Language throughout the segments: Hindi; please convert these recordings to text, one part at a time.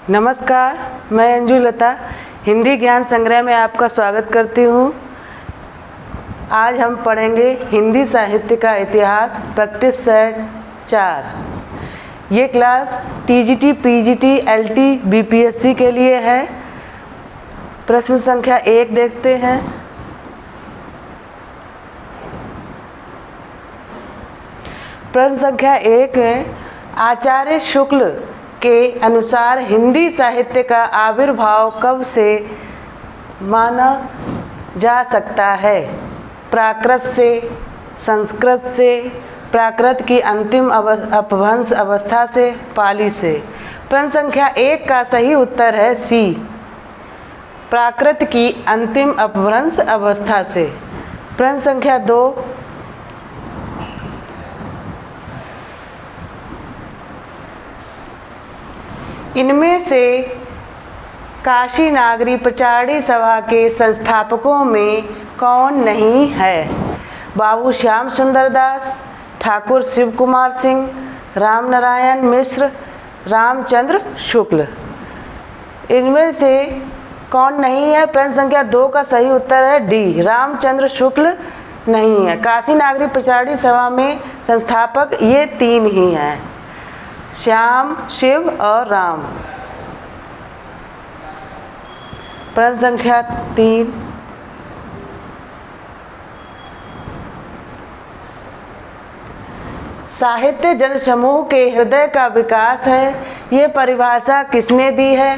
नमस्कार, मैं अंजू लता हिंदी ज्ञान संग्रह में आपका स्वागत करती हूँ। आज हम पढ़ेंगे हिंदी साहित्य का इतिहास प्रैक्टिस सेट 4। ये class TGT, PGT, LT, BPSC के लिए है। प्रश्न संख्या 1 देखते हैं। प्रश्न संख्या 1 में आचार्य शुक्ल के अनुसार हिंदी साहित्य का आविर्भाव कब से माना जा सकता है? प्राकृत से, संस्कृत से, प्राकृत की अंतिम अपभ्रंश अवस्था से, पाली से। प्रश्न संख्या 1 का सही उत्तर है सी, प्राकृत की अंतिम अपभ्रंश अवस्था से। प्रश्न संख्या 2, इनमें से काशी नागरी प्रचारणी सभा के संस्थापकों में कौन नहीं है? बाबू श्याम सुंदर दास, ठाकुर शिव कुमार सिंह, राम नारायण मिश्र, रामचंद्र शुक्ल। इनमें से कौन नहीं है? प्रश्न संख्या 2 का सही उत्तर है डी, रामचंद्र शुक्ल नहीं है। काशी नागरी प्रचारणी सभा में संस्थापक ये 3 ही हैं, श्याम, शिव और राम। प्रश्न संख्या 3, साहित्य जनसमूह के हृदय का विकास है, ये परिभाषा किसने दी है?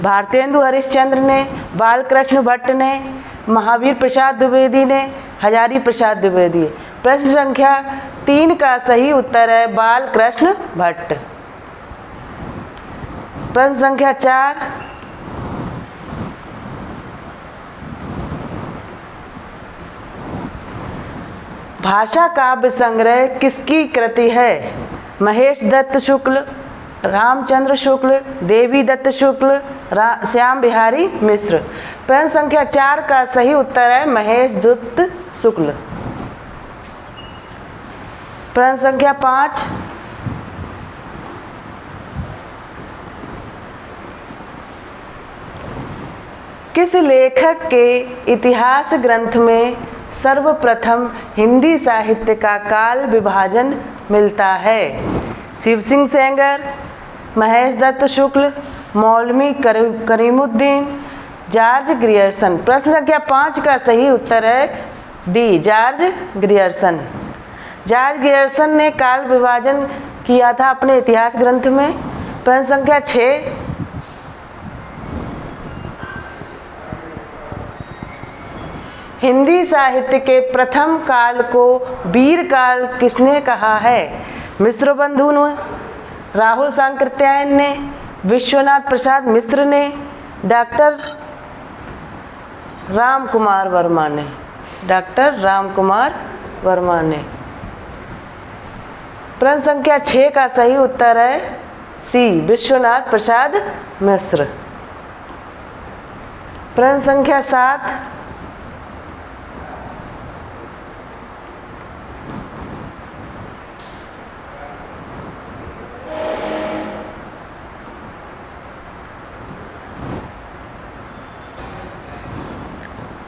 भारतेंदु हरिश्चंद्र ने, बालकृष्ण भट्ट ने, महावीर प्रसाद द्विवेदी ने, हजारी प्रसाद द्विवेदी। प्रश्न संख्या 3 का सही उत्तर है बालकृष्ण भट्ट। प्रश्न संख्या 4, भाषा काव्य संग्रह किसकी कृति है? महेश दत्त शुक्ल, रामचंद्र शुक्ल, देवी दत्त शुक्ल, श्याम बिहारी मिश्र। प्रश्न संख्या 4 का सही उत्तर है महेश दत्त शुक्ल। प्रश्न संख्या 5, किस लेखक के इतिहास ग्रंथ में सर्वप्रथम हिंदी साहित्य का काल विभाजन मिलता है? शिव सिंह सेंगर, महेश दत्त शुक्ल, मौलवी करीमुद्दीन, जॉर्ज ग्रियर्सन। प्रश्न संख्या 5 का सही उत्तर है D, George Grierson. George Grierson ने काल विभाजन किया था अपने इतिहास ग्रंथ में। प्रश्न संख्या 6, हिंदी साहित्य के प्रथम काल को वीर काल किसने कहा है? मिश्र बंधु ने, राहुल सांकृत्यायन ने, विश्वनाथ प्रसाद मिश्र ने, डॉक्टर राम कुमार वर्मा ने। डॉक्टर राम कुमार वर्मा ने। प्रश्न संख्या 6 का सही उत्तर है सी, विश्वनाथ प्रसाद मिश्र। प्रश्न संख्या 7,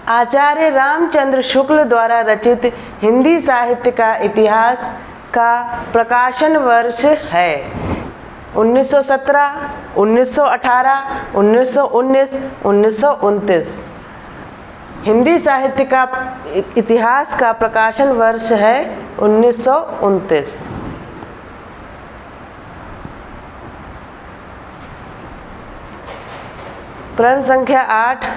आचार्य रामचंद्र शुक्ल द्वारा रचित हिंदी साहित्य का इतिहास का प्रकाशन वर्ष है? 1917, 1918, 1919, 1929। हिंदी साहित्य का इतिहास का प्रकाशन वर्ष है 1929। प्रश्न संख्या 8,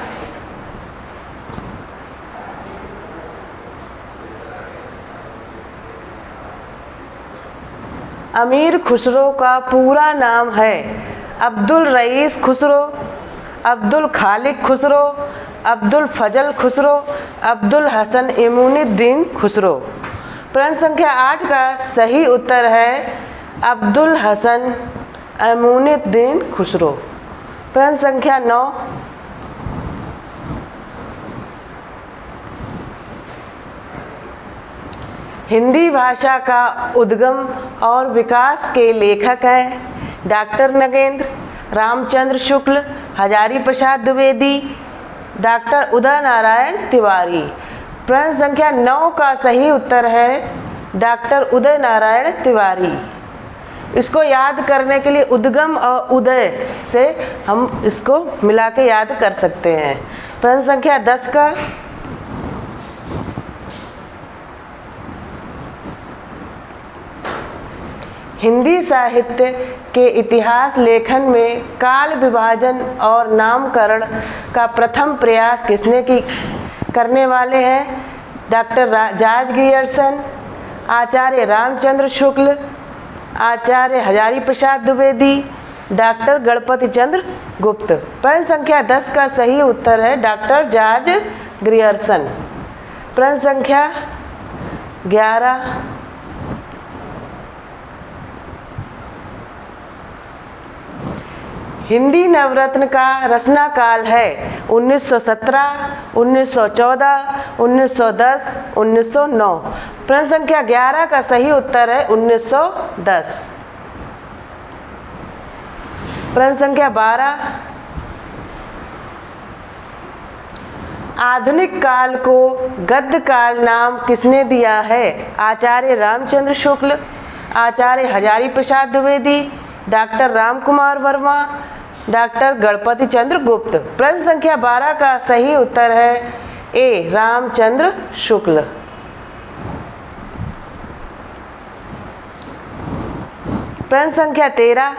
अमीर खुसरो का पूरा नाम है? अब्दुल रईस खुसरो, अब्दुल खालिक खुसरो, अब्दुल फजल खुसरो, अब्दुल हसन इमुनुद्दीन खुसरो। प्रश्न संख्या 8 का सही उत्तर है अब्दुल हसन इमुनुद्दीन खुसरो। प्रश्न संख्या 9, हिंदी भाषा का उद्गम और विकास के लेखक हैं डॉक्टर नगेंद्र, रामचंद्र शुक्ल, हजारी प्रसाद द्विवेदी, डॉक्टर उदय नारायण तिवारी। प्रश्न संख्या 9 का सही उत्तर है डॉक्टर उदय नारायण तिवारी। इसको याद करने के लिए उद्गम और उदय से हम इसको मिला के याद कर सकते हैं। प्रश्न संख्या 10 का हिंदी साहित्य के इतिहास लेखन में काल विभाजन और नामकरण का प्रथम प्रयास किसने करने वाले हैं? डॉक्टर जॉर्ज ग्रियर्सन, आचार्य रामचंद्र शुक्ल, आचार्य हजारी प्रसाद द्विवेदी, डॉक्टर गणपति चंद्र गुप्त। प्रश्न संख्या 10 का सही उत्तर है डॉक्टर जॉर्ज ग्रियर्सन। प्रश्न संख्या 11 हिंदी नवरत्न का रचना काल है 1917, 1914, 1910, 1909। प्रश्न संख्या 11 का सही उत्तर है 1910। प्रश्न संख्या 12 आधुनिक काल को गद्य काल नाम किसने दिया है? आचार्य रामचंद्र शुक्ल, आचार्य हजारी प्रसाद द्विवेदी, डॉक्टर रामकुमार वर्मा, डॉक्टर गणपति चंद्र गुप्त। प्रश्न संख्या 12 का सही उत्तर है ए रामचंद्र शुक्ल। प्रश्न संख्या 13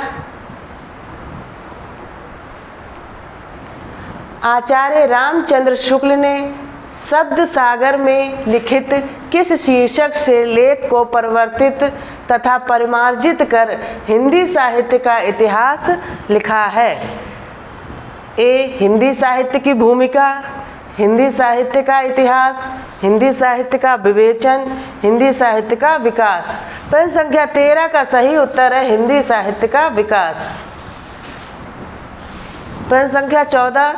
आचार्य रामचंद्र शुक्ल ने शब्द सागर में लिखित किस शीर्षक से लेख को परिवर्तित तथा परिमार्जित कर हिंदी साहित्य का इतिहास लिखा है? ए हिंदी साहित्य की भूमिका, हिंदी साहित्य का इतिहास, हिंदी साहित्य का विवेचन, हिंदी साहित्य का विकास। प्रश्न संख्या 13 का सही उत्तर है हिंदी साहित्य का विकास। प्रश्न संख्या 14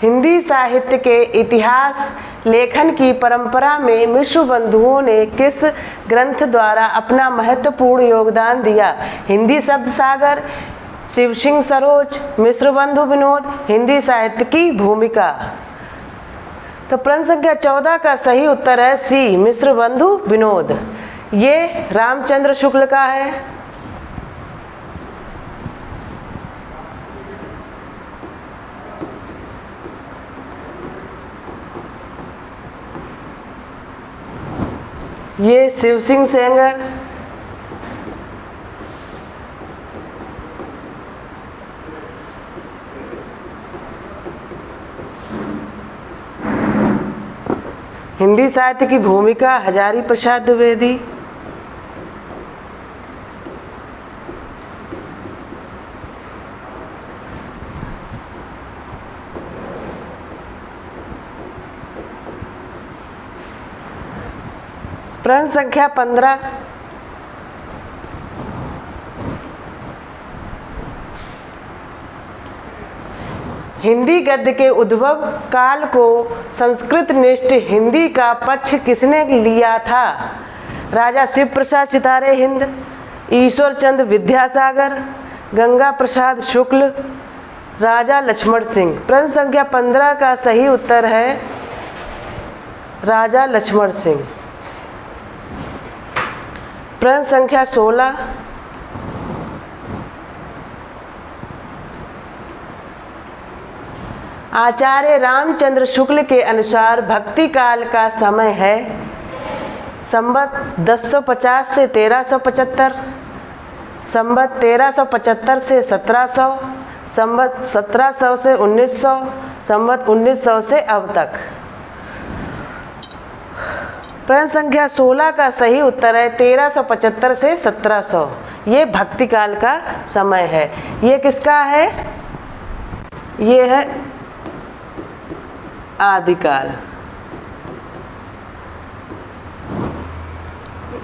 हिंदी साहित्य के इतिहास लेखन की परंपरा में मिश्र बंधुओं ने किस ग्रंथ द्वारा अपना महत्वपूर्ण योगदान दिया? हिंदी शब्द सागर, शिव सिंह सरोज, मिश्र बंधु विनोद, हिंदी साहित्य की भूमिका। तो प्रश्न संख्या 14 का सही उत्तर है सी मिश्र बंधु विनोद। ये रामचंद्र शुक्ल का है। ये शिव सिंह सेंगर। हिंदी साहित्य की भूमिका हजारी प्रसाद द्विवेदी। प्रश्न संख्या 15 हिंदी गद्य के उद्भव काल को संस्कृत निष्ठ हिंदी का पक्ष किसने लिया था? राजा शिव प्रसाद सितारे हिंद, ईश्वर चंद्र विद्यासागर, गंगा प्रसाद शुक्ल, राजा लक्ष्मण सिंह। प्रश्न संख्या 15 का सही उत्तर है राजा लक्ष्मण सिंह। प्रश्न संख्या 16 आचार्य रामचंद्र शुक्ल के अनुसार भक्ति काल का समय है संवत 1050 से 1375, संवत 1375 से 1700, संवत 1700 से 1900, संवत 1900 से अब तक। प्रश्न संख्या 16 का सही उत्तर है 1375 से 1700। ये भक्ति काल का समय है। ये किसका है? ये है आदिकाल।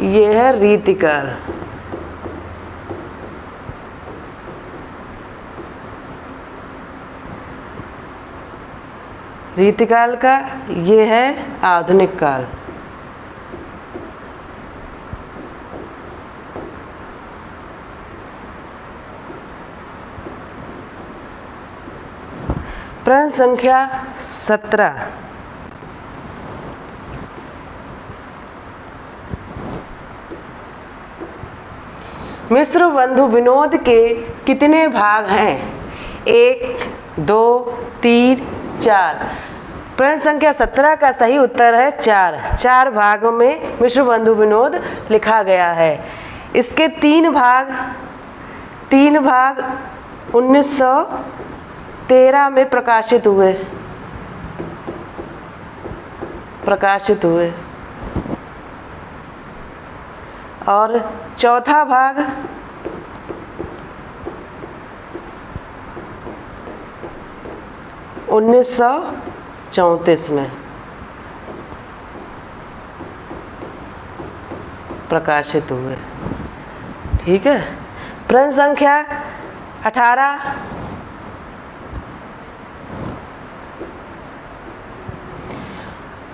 ये है रीतिकाल। रीतिकाल का ये है आधुनिक काल। प्रश्न संख्या 17। मिश्र बंधु विनोद के कितने भाग हैं? 1, 2, 3, 4। प्रश्न संख्या 17 का सही उत्तर है 4। 4 भागों में मिश्र बंधु विनोद लिखा गया है। इसके 3 भाग 1913 में प्रकाशित हुए और चौथा भाग 1934 में प्रकाशित हुए। ठीक है। प्रश्न संख्या 18।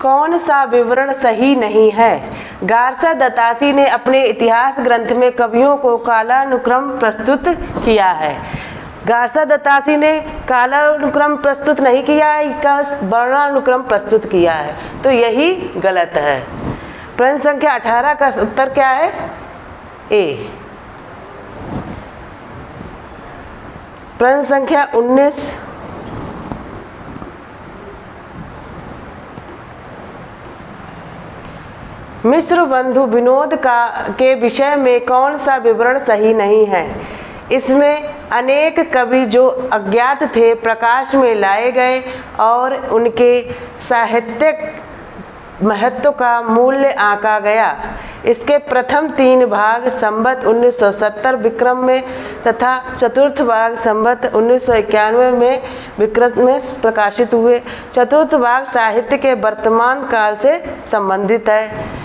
कौन सा विवरण सही नहीं है? गारसा दत्तासी ने अपने इतिहास ग्रंथ में कवियों को कालानुक्रम प्रस्तुत किया है। गारसा दत्तासी ने कालानुक्रम प्रस्तुत नहीं किया है, इसका वर्णानुक्रम प्रस्तुत किया है, तो यही गलत है। प्रश्न संख्या 18 का उत्तर क्या है? ए। प्रश्न संख्या 19। मिश्र बंधु विनोद के विषय में कौन सा विवरण सही नहीं है? इसमें अनेक कवि जो अज्ञात थे प्रकाश में लाए गए और उनके साहित्यिक महत्व का मूल्य आंका गया। इसके प्रथम 3 भाग संवत 1970 विक्रम में तथा चतुर्थ भाग संवत 1991 में विक्रम में प्रकाशित हुए। चतुर्थ भाग साहित्य के वर्तमान काल से संबंधित है।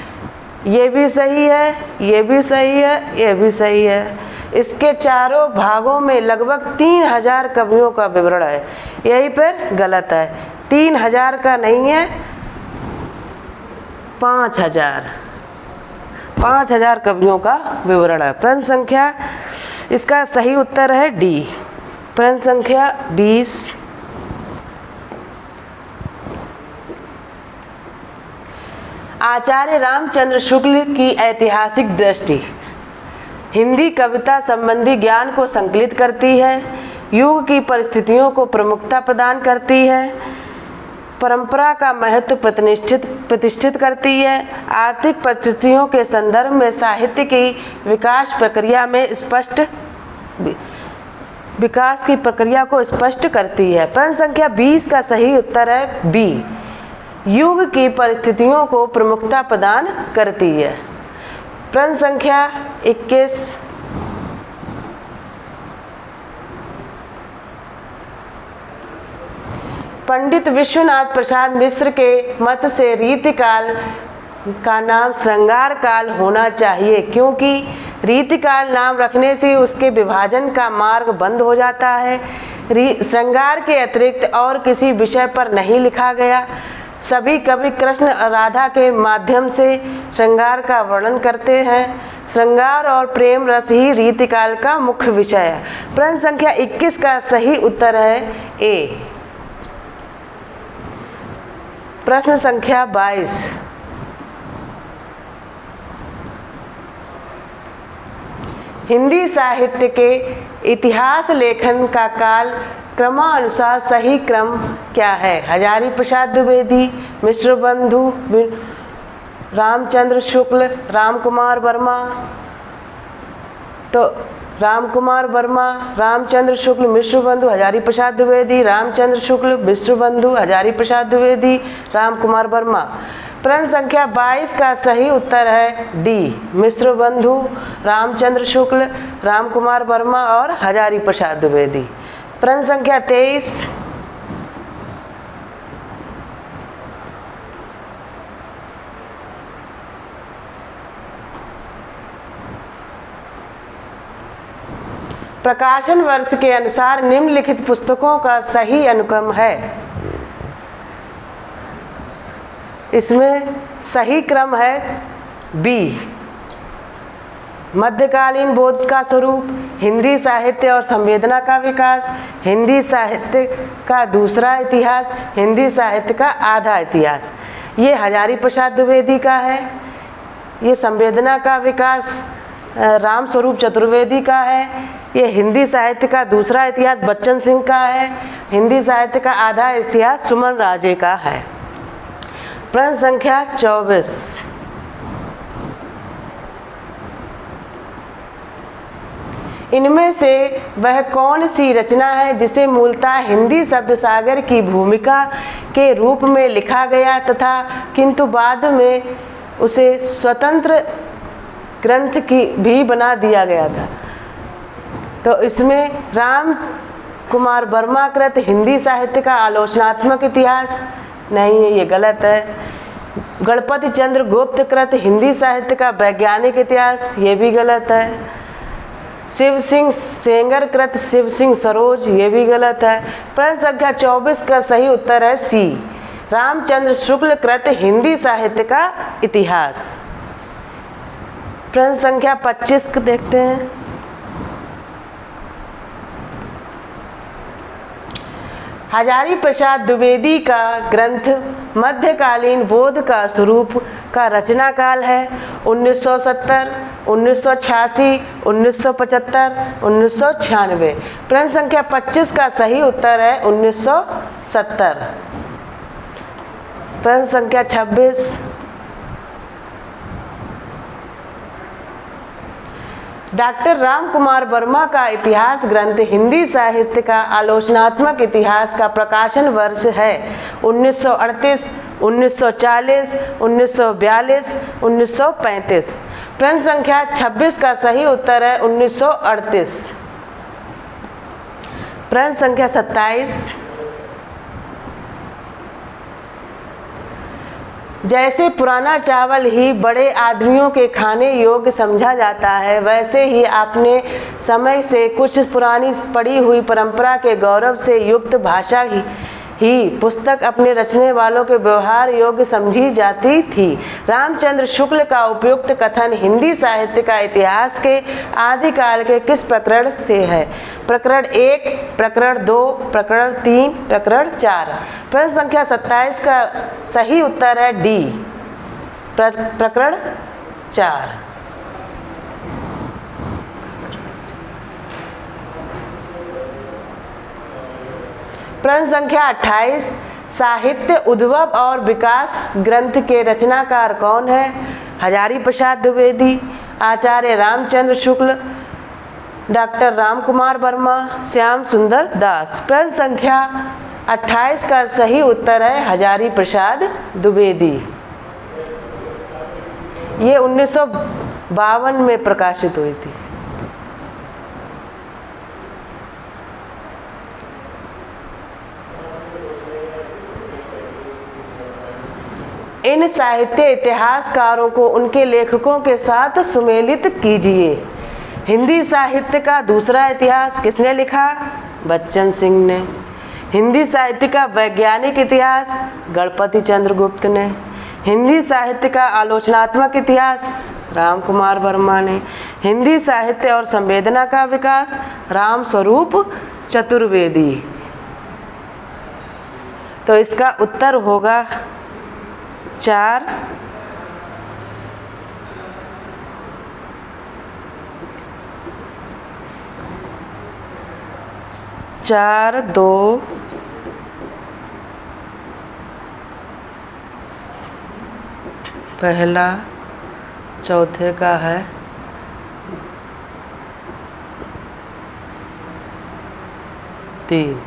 ये भी सही है, ये भी सही है, ये भी सही है। इसके चारों भागों में लगभग 3000 कवियों का विवरण है। यही पर गलत है। 3000 का नहीं है, 5000 कवियों का विवरण है। प्रश्न संख्या, इसका सही उत्तर है डी। प्रश्न संख्या 20। आचार्य रामचंद्र शुक्ल की ऐतिहासिक दृष्टि हिंदी कविता संबंधी ज्ञान को संकलित करती है, युग की परिस्थितियों को प्रमुखता प्रदान करती है, परंपरा का महत्व प्रतिष्ठित करती है, आर्थिक परिस्थितियों के संदर्भ में साहित्य की विकास की प्रक्रिया को स्पष्ट करती है। प्रश्न संख्या 20 का सही उत्तर है बी। युग की परिस्थितियों को प्रमुखता प्रदान करती है। प्रश्न संख्या 21। पंडित विश्वनाथ प्रसाद मिश्र के मत से रीतिकाल का नाम श्रृंगार काल होना चाहिए, क्योंकि रीतिकाल नाम रखने से उसके विभाजन का मार्ग बंद हो जाता है। श्रृंगार के अतिरिक्त और किसी विषय पर नहीं लिखा गया। सभी कवि कृष्ण और राधा के माध्यम से श्रृंगार का वर्णन करते हैं। श्रृंगार और प्रेम रस ही रीतिकाल का मुख्य विषय है। प्रश्न संख्या 21 का सही उत्तर है ए। प्रश्न संख्या 22। हिंदी साहित्य के इतिहास लेखन का काल क्रमानुसार सही क्रम क्या है? हजारी प्रसाद द्विवेदी, मिश्र बंधु, रामचंद्र शुक्ल, रामकुमार वर्मा। तो रामकुमार वर्मा, रामचंद्र शुक्ल, मिश्र बंधु, हजारी प्रसाद द्विवेदी, रामचंद्र शुक्ल, मिश्र बंधु, हजारी प्रसाद द्विवेदी, रामकुमार वर्मा। प्रश्न संख्या 22 का सही उत्तर है डी। मिश्र बंधु, रामचंद्र शुक्ल, रामकुमार वर्मा और हजारी प्रसाद द्विवेदी। प्रश्न संख्या 23। प्रकाशन वर्ष के अनुसार निम्नलिखित पुस्तकों का सही अनुक्रम है। इसमें सही क्रम है बी, मध्यकालीन बोध का स्वरूप, हिंदी साहित्य और संवेदना का विकास, हिंदी साहित्य का दूसरा इतिहास, हिंदी साहित्य का आधा इतिहास। ये हजारी प्रसाद द्विवेदी का है। ये संवेदना का विकास राम स्वरूप चतुर्वेदी का है। ये हिंदी साहित्य का दूसरा इतिहास बच्चन सिंह का है। हिंदी साहित्य का आधा इतिहास सुमन राजे का है। प्रश्न संख्या 24, इनमें से वह कौन सी रचना है जिसे मूलतः हिंदी शब्द सागर की भूमिका के रूप में लिखा गया तथा किंतु बाद में उसे स्वतंत्र ग्रंथ की भी बना दिया गया था? तो इसमें राम कुमार वर्मा कृत हिंदी साहित्य का आलोचनात्मक इतिहास नहीं है, ये गलत है। गणपति चंद्र गुप्त कृत हिंदी साहित्य का वैज्ञानिक इतिहास, ये भी गलत है। शिव सिंह सेंगर कृत शिव सिंह सरोज, ये भी गलत है। प्रश्न संख्या 24 का सही उत्तर है सी, रामचंद्र शुक्ल कृत हिंदी साहित्य का इतिहास। प्रश्न संख्या 25 को देखते हैं। हजारी प्रसाद द्विवेदी का ग्रंथ मध्यकालीन बोध का स्वरूप का रचना काल है 1970, 1986, 1975, 1996। प्रश्न संख्या 25 का सही उत्तर है 1970। प्रश्न संख्या 26, डॉक्टर राम कुमार वर्मा का इतिहास ग्रंथ हिंदी साहित्य का आलोचनात्मक इतिहास का प्रकाशन वर्ष है 1938, 1940, 1942, 1935। प्रश्न संख्या 26 का सही उत्तर है 1938। प्रश्न संख्या 27, जैसे पुराना चावल ही बड़े आदमियों के खाने योग्य समझा जाता है, वैसे ही अपने समय से कुछ पुरानी पड़ी हुई परंपरा के गौरव से युक्त भाषा ही पुस्तक अपने रचने वालों के व्यवहार योग्य समझी जाती थी। रामचंद्र शुक्ल का उपयुक्त कथन हिंदी साहित्य का इतिहास के आदिकाल के किस प्रकरण से है? प्रकरण 1, प्रकरण 2, प्रकरण 3, प्रकरण 4। प्रश्न संख्या 27 का सही उत्तर है डी, प्रकरण 4। प्रश्न संख्या 28, साहित्य उद्भव और विकास ग्रंथ के रचनाकार कौन है? हजारी प्रसाद द्विवेदी, आचार्य रामचंद्र शुक्ल, डॉक्टर राम कुमार वर्मा, श्याम सुंदर दास। प्रश्न संख्या 28 का सही उत्तर है हजारी प्रसाद द्विवेदी। ये 1952 में प्रकाशित हुई थी। इन साहित्य इतिहासकारों को उनके लेखकों के साथ सुमेलित कीजिए। हिंदी साहित्य का दूसरा इतिहास किसने लिखा? बच्चन सिंह ने। हिंदी साहित्य का वैज्ञानिक इतिहास गणपति चंद्र गुप्त ने। हिंदी साहित्य का आलोचनात्मक इतिहास राम कुमार वर्मा ने। हिंदी साहित्य और संवेदना का विकास राम स्वरूप चतुर्वेदी। तो इसका उत्तर होगा 4, 4, 2, पहला, चौथे का है 3।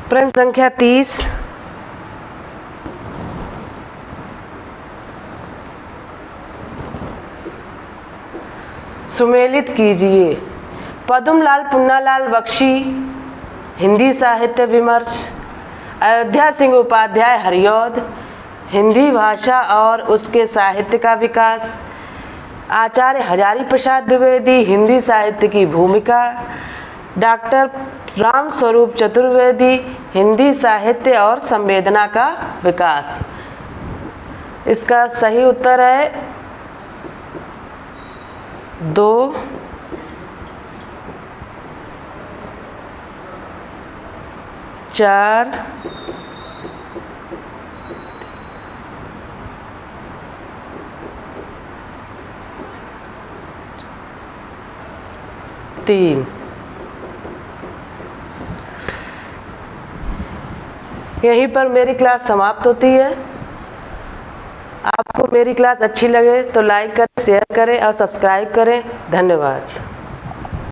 प्रश्न संख्या 30, सुमेलित कीजिए। पद्मलाल पुन्नालाल बख्शी हिंदी साहित्य विमर्श, अयोध्या सिंह उपाध्याय हरिऔध हिंदी भाषा और उसके साहित्य का विकास, आचार्य हजारी प्रसाद द्विवेदी, हिंदी साहित्य की भूमिका। डॉक्टर राम स्वरूप चतुर्वेदी, हिंदी साहित्य और संवेदना का विकास। इसका सही उत्तर है 2, 4, 3। यहीं पर मेरी क्लास समाप्त होती है। आपको मेरी क्लास अच्छी लगे तो लाइक करें, शेयर करें और सब्सक्राइब करें। धन्यवाद।